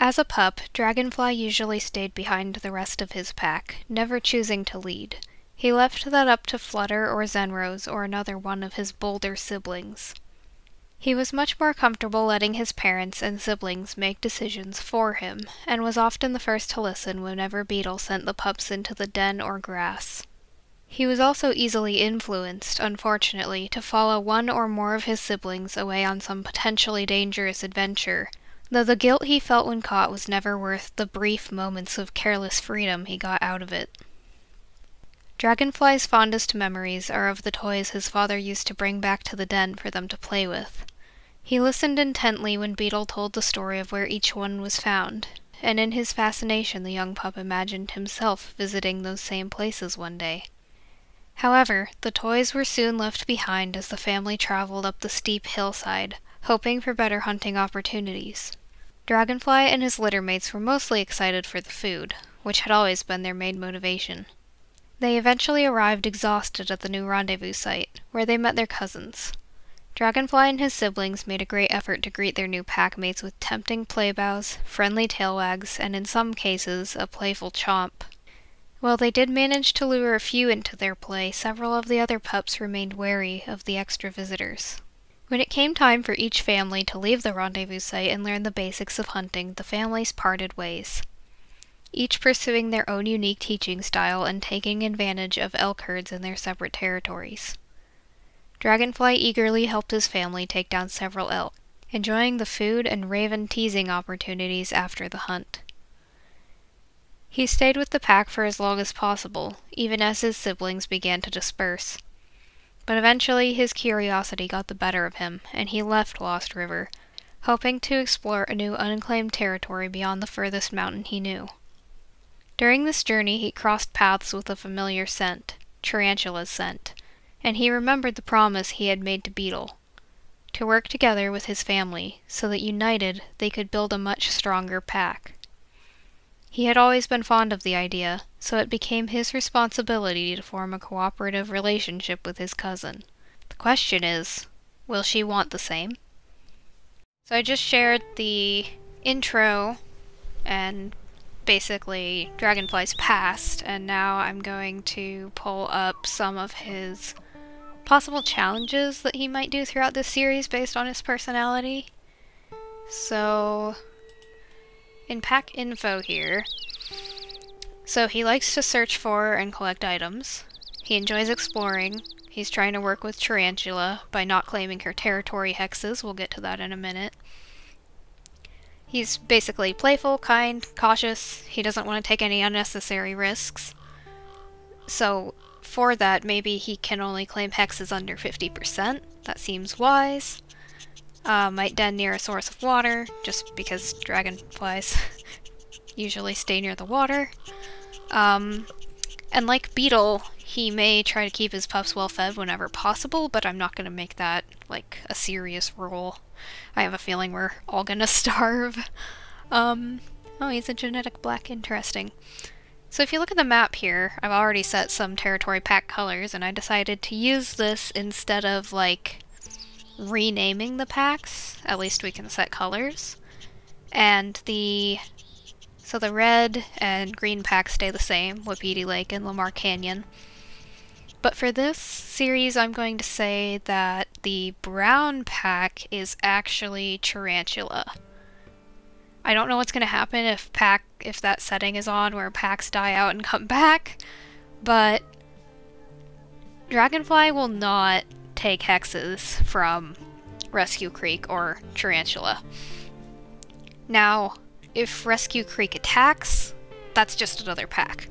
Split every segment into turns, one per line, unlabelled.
As a pup, Dragonfly usually stayed behind the rest of his pack, never choosing to lead. He left that up to Flutter or Zenrose or another one of his bolder siblings. He was much more comfortable letting his parents and siblings make decisions for him, and was often the first to listen whenever Beetle sent the pups into the den or grass. He was also easily influenced, unfortunately, to follow one or more of his siblings away on some potentially dangerous adventure, though the guilt he felt when caught was never worth the brief moments of careless freedom he got out of it. Dragonfly's fondest memories are of the toys his father used to bring back to the den for them to play with. He listened intently when Beetle told the story of where each one was found, and in his fascination the young pup imagined himself visiting those same places one day. However, the toys were soon left behind as the family traveled up the steep hillside, hoping for better hunting opportunities. Dragonfly and his littermates were mostly excited for the food, which had always been their main motivation. They eventually arrived exhausted at the new rendezvous site, where they met their cousins. Dragonfly and his siblings made a great effort to greet their new packmates with tempting playbows, friendly tail wags, and in some cases, a playful chomp. While they did manage to lure a few into their play, several of the other pups remained wary of the extra visitors. When it came time for each family to leave the rendezvous site and learn the basics of hunting, the families parted ways, each pursuing their own unique teaching style and taking advantage of elk herds in their separate territories. Dragonfly eagerly helped his family take down several elk, enjoying the food and raven teasing opportunities after the hunt. He stayed with the pack for as long as possible, even as his siblings began to disperse. But eventually his curiosity got the better of him, and he left Lost River, hoping to explore a new unclaimed territory beyond the furthest mountain he knew. During this journey he crossed paths with a familiar scent, Tarantula's scent, and he remembered the promise he had made to Beetle, to work together with his family, so that united they could build a much stronger pack. He had always been fond of the idea, so it became his responsibility to form a cooperative relationship with his cousin. The question is, will she want the same? So I just shared the intro and basically Dragonfly's past, and now I'm going to pull up some of his possible challenges that he might do throughout this series based on his personality. So in pack info here, so he likes to search for and collect items. He enjoys exploring. He's trying to work with Tarantula by not claiming her territory hexes. We'll get to that in a minute. He's basically playful, kind, cautious. He doesn't want to take any unnecessary risks. So for that, maybe he can only claim hexes under 50%. That seems wise. Might den near a source of water, just because dragonflies usually stay near the water. And like Beetle, he may try to keep his pups well fed whenever possible, but I'm not going to make that like a serious rule. I have a feeling we're all gonna starve. Oh, he's a genetic black, interesting. So if you look at the map here, I've already set some territory pack colors, and I decided to use this instead of like renaming the packs. At least we can set colors. And the red and green packs stay the same, Wapiti Lake and Lamar Canyon. But for this series, I'm going to say that the brown pack is actually Tarantula. I don't know what's going to happen if that setting is on where packs die out and come back, but Dragonfly will not take hexes from Rescue Creek or Tarantula. Now, if Rescue Creek attacks, that's just another pack.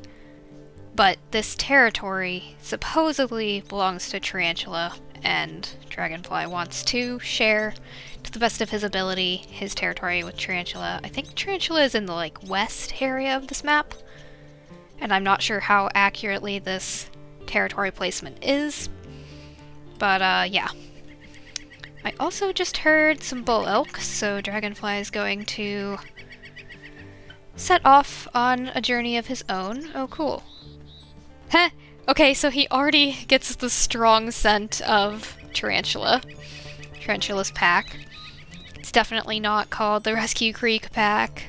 But this territory supposedly belongs to Tarantula, and Dragonfly wants to share, to the best of his ability, his territory with Tarantula. I think Tarantula is in the, like, west area of this map, and I'm not sure how accurately this territory placement is, but, yeah. I also just heard some bull elk, so Dragonfly is going to set off on a journey of his own. Oh, cool. Heh! Okay, so he already gets the strong scent of Tarantula. Tarantula's pack. It's definitely not called the Rescue Creek pack.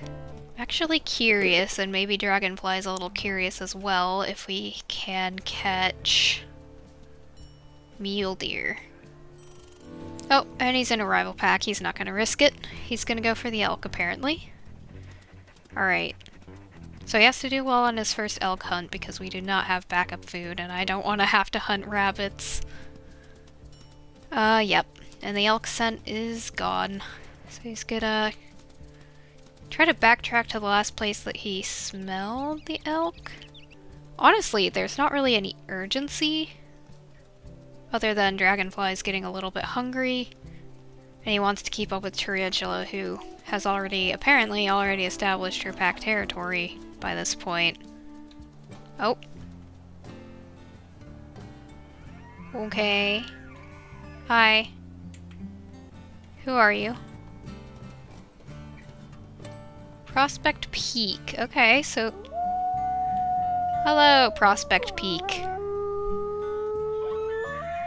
Actually curious, and maybe Dragonfly's a little curious as well, if we can catch mule deer. Oh, and he's in a rival pack. He's not gonna risk it. He's gonna go for the elk, apparently. Alright. So he has to do well on his first elk hunt because we do not have backup food, and I don't want to have to hunt rabbits. Yep. And the elk scent is gone. So he's gonna try to backtrack to the last place that he smelled the elk. Honestly, there's not really any urgency, other than Dragonfly's getting a little bit hungry, and he wants to keep up with Tarantula, who has apparently already established her pack territory by this point. Oh. Okay. Hi. Who are you? Prospect Peak. Okay, so... Hello, Prospect Peak.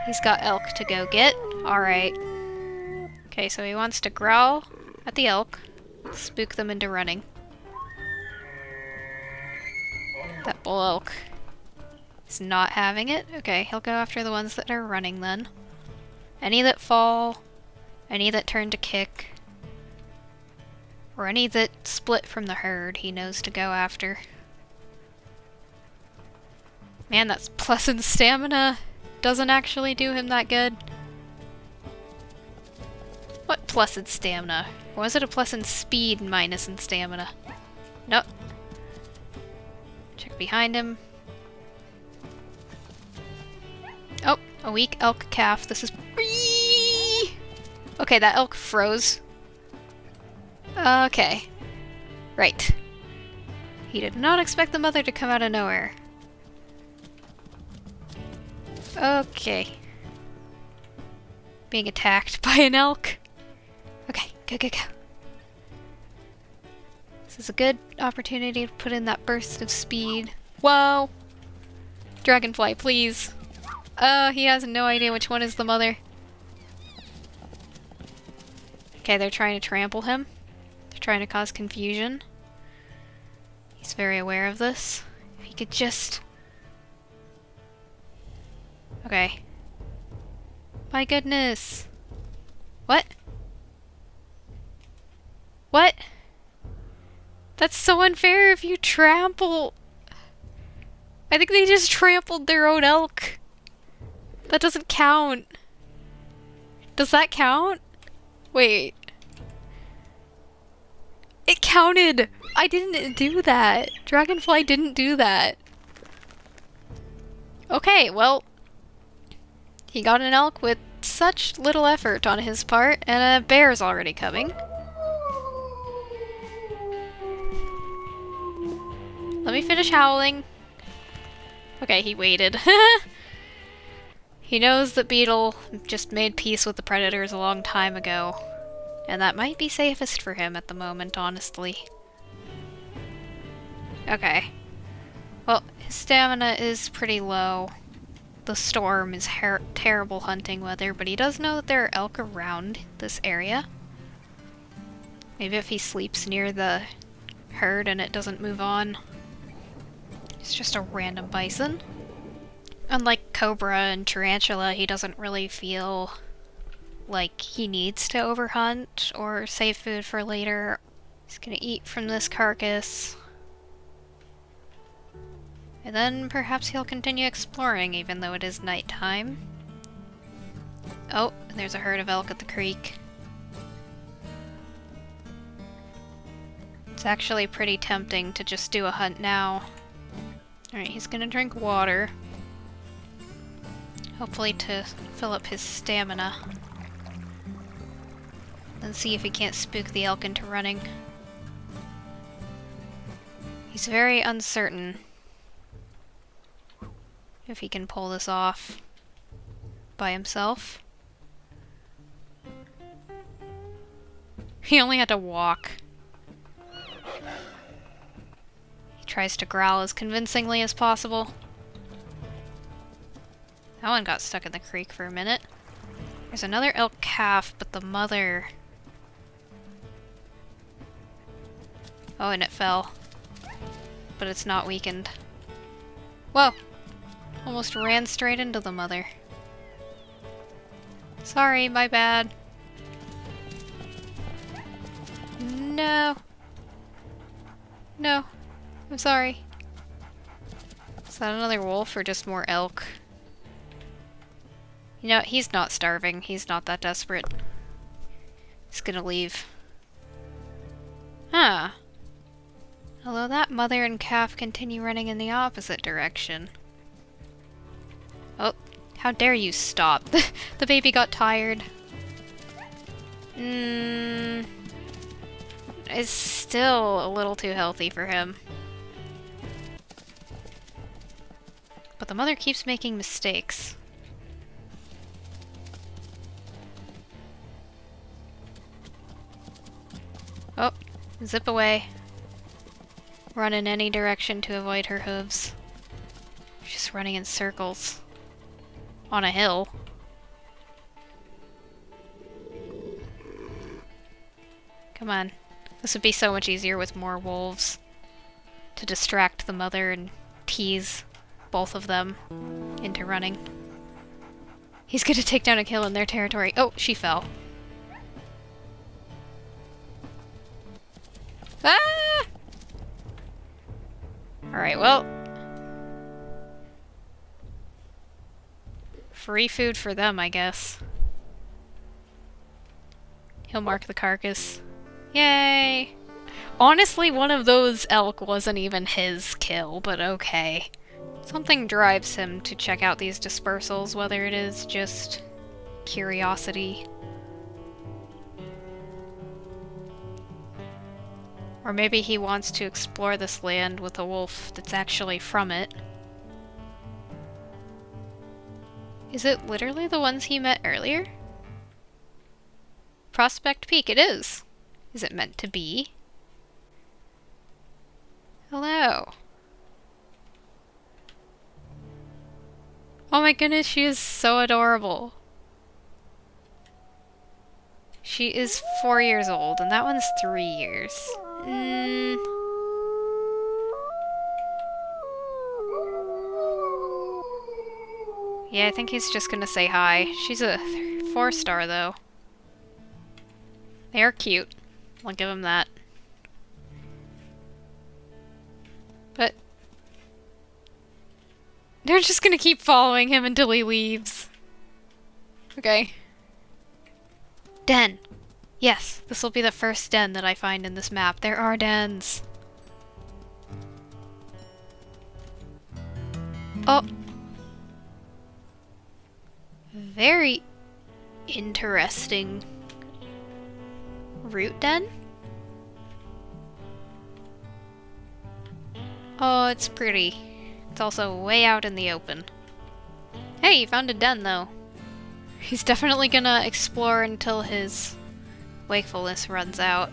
He's got elk to go get. Alright. Okay, so he wants to growl at the elk, spook them into running. That bull elk is not having it. Okay, he'll go after the ones that are running then. Any that fall, any that turn to kick, or any that split from the herd, he knows to go after. Man, that's plus in stamina doesn't actually do him that good. What plus in stamina? Or was it a plus in speed minus in stamina? Nope. Check behind him. Oh, a weak elk calf. This is... Okay, that elk froze. Okay. Right. He did not expect the mother to come out of nowhere. Okay. Being attacked by an elk. Okay, go, go, go. This is a good opportunity to put in that burst of speed. Whoa! Dragonfly, please. He has no idea which one is the mother. Okay, they're trying to trample him. They're trying to cause confusion. He's very aware of this. If he could just... Okay. My goodness. What? What? That's so unfair if you trample... I think they just trampled their own elk. That doesn't count. Does that count? Wait. It counted! I didn't do that. Dragonfly didn't do that. Okay, well... He got an elk with such little effort on his part, and a bear's already coming. Let me finish howling. Okay, he waited. He knows that Beetle just made peace with the predators a long time ago, and that might be safest for him at the moment, honestly. Okay. Well, his stamina is pretty low. The storm is terrible hunting weather, but he does know that there are elk around this area. Maybe if he sleeps near the herd and it doesn't move on. It's just a random bison. Unlike Cobra and Tarantula, he doesn't really feel like he needs to overhunt or save food for later. He's gonna eat from this carcass. And then perhaps he'll continue exploring even though it is nighttime. Oh, and there's a herd of elk at the creek. It's actually pretty tempting to just do a hunt now. Alright, he's gonna drink water. Hopefully to fill up his stamina. And see if he can't spook the elk into running. He's very uncertain if he can pull this off by himself. He only had to walk. He tries to growl as convincingly as possible. That one got stuck in the creek for a minute. There's another elk calf, but the mother... Oh, and it fell. But it's not weakened. Whoa! Almost ran straight into the mother. Sorry, my bad. No. No. I'm sorry. Is that another wolf or just more elk? You know, he's not starving. He's not that desperate. He's gonna leave. Huh. Although that mother and calf continue running in the opposite direction. Oh, how dare you stop. The baby got tired. It's still a little too healthy for him. But the mother keeps making mistakes. Oh, zip away. Run in any direction to avoid her hooves. She's running in circles. On a hill. Come on. This would be so much easier with more wolves. To distract the mother and tease both of them into running. He's gonna take down a kill in their territory. Oh, she fell. Ah! Alright, well. Free food for them, I guess. He'll mark the carcass. Yay! Honestly, one of those elk wasn't even his kill, but okay. Something drives him to check out these dispersals, whether it is just curiosity. Or maybe he wants to explore this land with a wolf that's actually from it. Is it literally the ones he met earlier? Prospect Peak, it is! Is it meant to be? Hello. Oh my goodness, she is so adorable. She is 4 years old, and that one's 3 years. Yeah, I think he's just gonna say hi. She's a 4-star, though. They are cute. I'll give him that. But they're just gonna keep following him until he leaves. Okay. Den! Yes, this will be the first den that I find in this map. There are dens! Oh! Very interesting root den? Oh, it's pretty. It's also way out in the open. Hey, you found a den though. He's definitely gonna explore until his wakefulness runs out.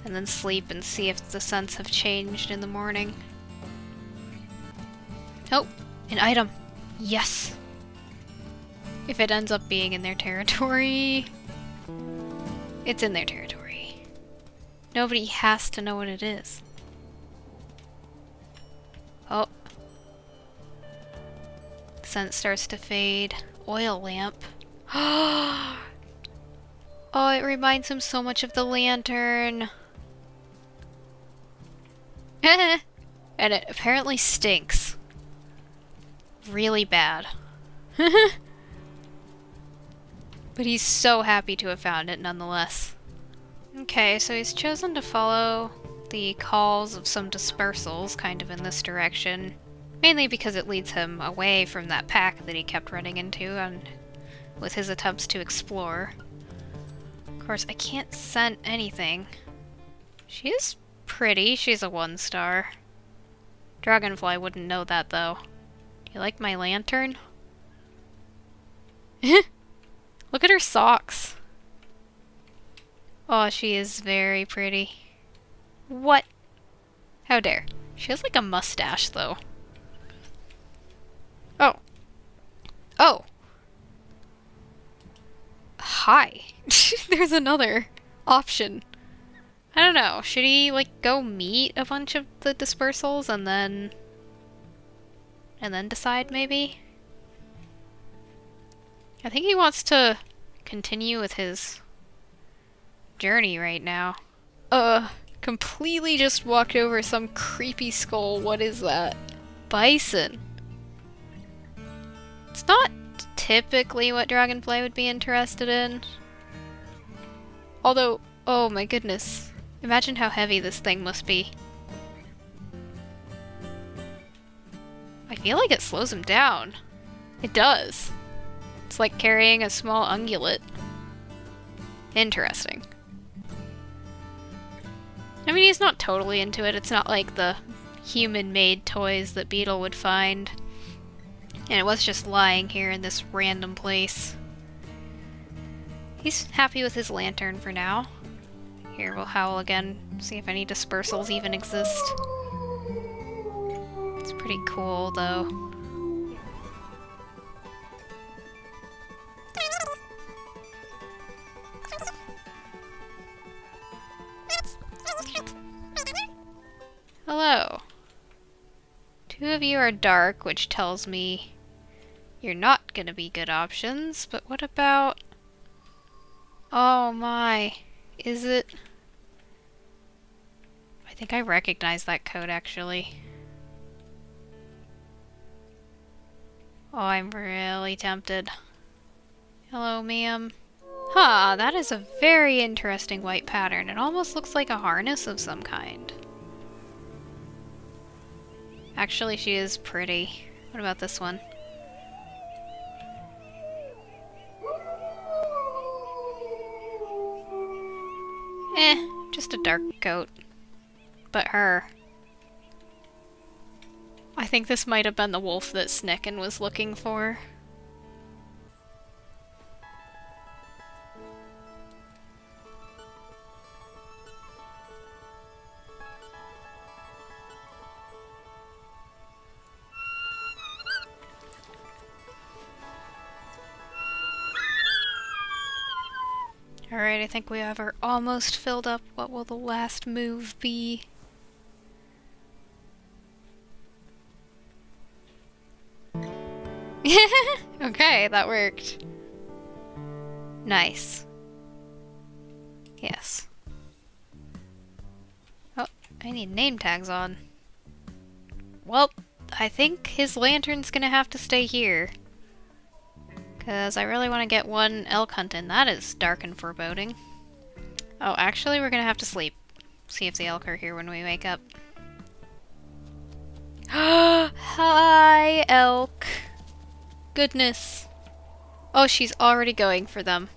And then sleep and see if the scents have changed in the morning. Oh, an item. Yes! If it ends up being in their territory... It's in their territory. Nobody has to know what it is. Oh. Scent starts to fade. Oil lamp. Oh, it reminds him so much of the lantern. And it apparently stinks. Really bad. But he's so happy to have found it nonetheless. Okay, so he's chosen to follow the calls of some dispersals kind of in this direction. Mainly because it leads him away from that pack that he kept running into and with his attempts to explore. Of course, I can't scent anything. She is pretty. She's a 1-star. Dragonfly wouldn't know that, though. Do you like my lantern? Look at her socks. Oh, she is very pretty. What? How dare. She has like a mustache, though. Oh. Oh. Hi. There's another option. I don't know. Should he, like, go meet a bunch of the dispersals and then decide, maybe? I think he wants to continue with his journey right now. Completely just walked over some creepy skull. What is that? Bison. It's not typically what Dragonfly would be interested in. Although, oh my goodness. Imagine how heavy this thing must be. I feel like it slows him down. It does. It's like carrying a small ungulate. Interesting. I mean, he's not totally into it. It's not like the human-made toys that Beetle would find. And it was just lying here in this random place. He's happy with his lantern for now. Here, we'll howl again, see if any dispersals even exist. It's pretty cool, though. Hello. Two of you are dark, which tells me you're not gonna be good options, but what about... Oh my, is it? I think I recognize that code, actually. Oh, I'm really tempted. Hello, ma'am. Huh, that is a very interesting white pattern. It almost looks like a harness of some kind. Actually, she is pretty. What about this one? Just a dark coat. But her. I think this might have been the wolf that Snicken was looking for. Alright, I think we have her almost filled up. What will the last move be? Okay, that worked. Nice. Yes. Oh, I need name tags on. Well, I think his lantern's gonna have to stay here. Because I really want to get one elk hunting. That is dark and foreboding. Oh, actually, we're gonna have to sleep. See if the elk are here when we wake up. Hi, elk. Goodness. Oh, she's already going for them.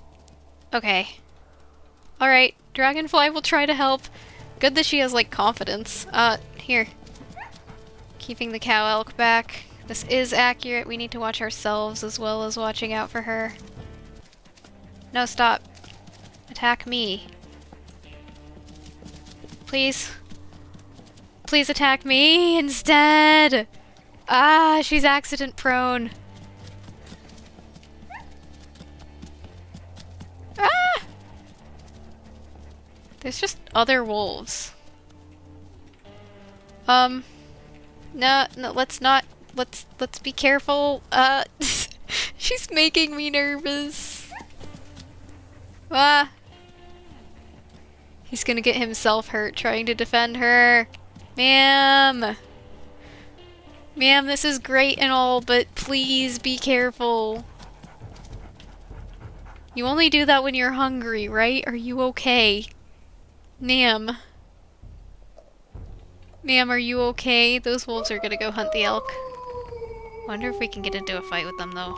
Okay. Alright, Dragonfly will try to help. Good that she has, like, confidence. Here. Keeping the cow elk back. This is accurate. We need to watch ourselves as well as watching out for her. No, stop. Attack me. Please. Please attack me instead! Ah, she's accident prone. Ah! There's just other wolves. No, let's not. Let's be careful. She's making me nervous. Ah. He's gonna get himself hurt trying to defend her. Ma'am. Ma'am, this is great and all, but please be careful. You only do that when you're hungry, right? Are you okay? Ma'am. Ma'am, are you okay? Those wolves are gonna go hunt the elk. Wonder if we can get into a fight with them, though.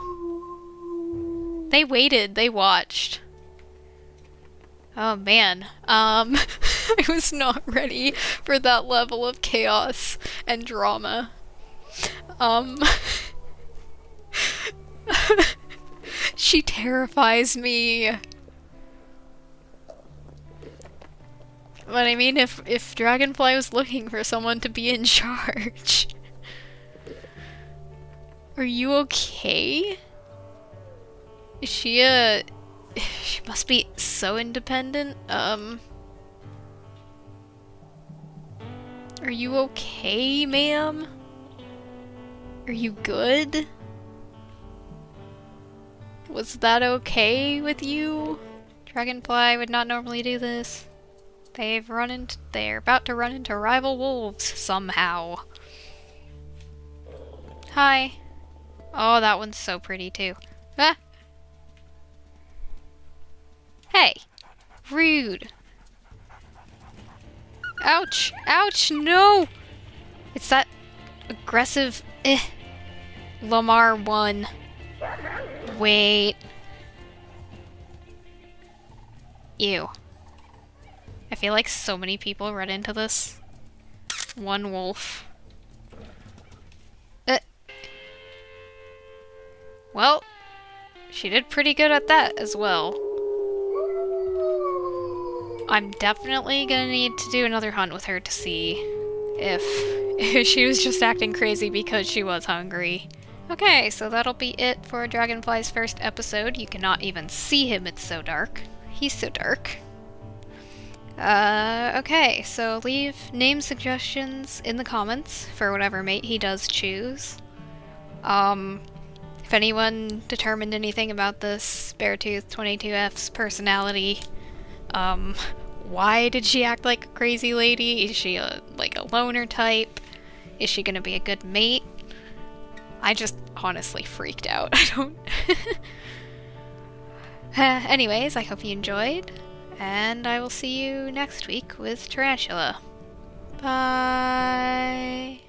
They waited. They watched. Oh, man. I was not ready for that level of chaos and drama. She terrifies me. But I mean, if Dragonfly was looking for someone to be in charge... Are you okay? Is she, she must be so independent. Are you okay, ma'am? Are you good? Was that okay with you? Dragonfly would not normally do this. They're about to run into rival wolves somehow. Hi. Oh, that one's so pretty too. Ah! Hey! Rude! Ouch! Ouch! No! It's that aggressive Lamar one. Wait. Ew. I feel like so many people run into this. One wolf. Well, she did pretty good at that as well. I'm definitely gonna need to do another hunt with her to see if she was just acting crazy because she was hungry. Okay, so that'll be it for Dragonfly's first episode. You cannot even see him, it's so dark. He's so dark. Okay, so leave name suggestions in the comments for whatever mate he does choose. If anyone determined anything about this Beartooth 22F's personality, why did she act like a crazy lady? Is she like a loner type? Is she gonna be a good mate? I just honestly freaked out. I don't... Anyways, I hope you enjoyed, and I will see you next week with Tarantula. Bye!